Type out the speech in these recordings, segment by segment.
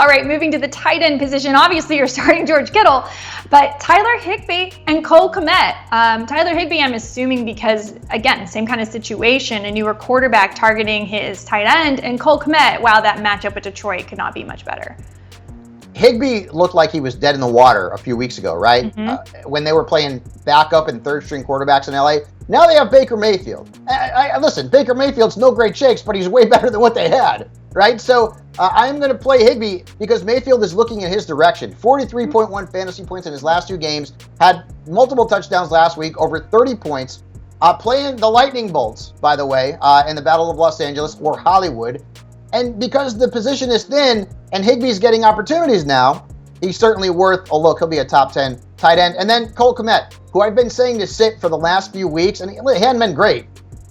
All right, moving to the tight end position. Obviously, you're starting George Kittle, but Tyler HIGBEE and Cole Kmet. Tyler HIGBEE, I'm assuming because, again, same kind of situation, a newer quarterback targeting his tight end, and Cole Kmet, wow, that matchup with Detroit could not be much better. HIGBEE looked like he was dead in the water a few weeks ago, right? When they were playing backup and third-string quarterbacks in LA. Now they have Baker Mayfield. Listen, Baker Mayfield's no great shakes, but he's way better than what they had, right? So I'm going to play HIGBEE because Mayfield is looking in his direction. 43.1 fantasy points in his last 2 games. Had multiple touchdowns last week, over 30 points. Playing the Lightning Bolts, by the way, in the Battle of Los Angeles or Hollywood. And because the position is thin and HIGBEE's getting opportunities now, he's certainly worth a look. He'll be a top 10 tight end. And then Cole Kmet, who I've been saying to sit for the last few weeks, and he hadn't been great,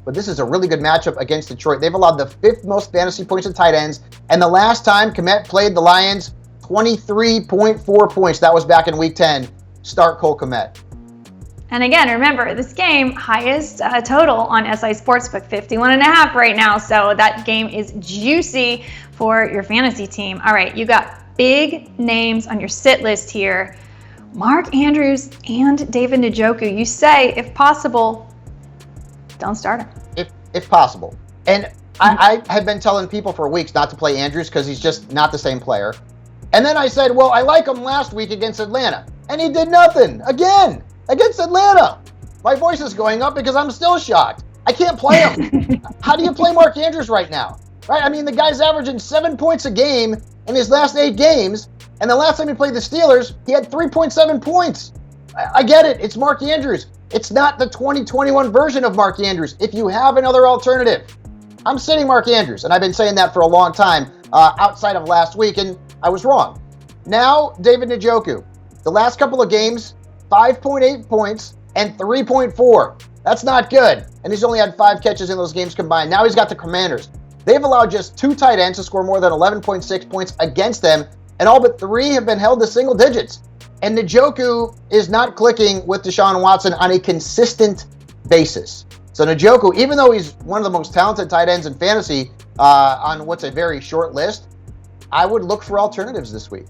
but this is a really good matchup against Detroit. They've allowed the 5th most fantasy points to tight ends, and the last time Kmet played the Lions, 23.4 points. That was back in Week 10. Start Cole Kmet. And again, remember, this game, highest total on SI Sportsbook, 51.5 right now. So that game is juicy for your fantasy team. All right, you got big names on your sit list here. Mark Andrews and David Njoku. You say, if possible, don't start him. If possible. And I have been telling people for weeks not to play Andrews because he's just not the same player. And then I said, well, I like him last week against Atlanta. And he did nothing. Again. Against Atlanta. My voice is going up because I'm still shocked. I can't play him. How do you play Mark Andrews right now? Right? I mean, the guy's averaging 7 points a game in his last 8 games, and the last time he played the Steelers, he had 3.7 points. I get it. It's Mark Andrews. It's not the 2021 version of Mark Andrews. If you have another alternative, I'm sitting Mark Andrews, and I've been saying that for a long time outside of last week, and I was wrong. Now, David Njoku. The last couple of games, 5.8 points and 3.4. That's not good. And he's only had 5 catches in those games combined. Now he's got the Commanders. They've allowed just 2 tight ends to score more than 11.6 points against them, and all but 3 have been held to single digits. And Njoku is not clicking with Deshaun Watson on a consistent basis. So Njoku, even though he's one of the most talented tight ends in fantasy on what's a very short list, I would look for alternatives this week.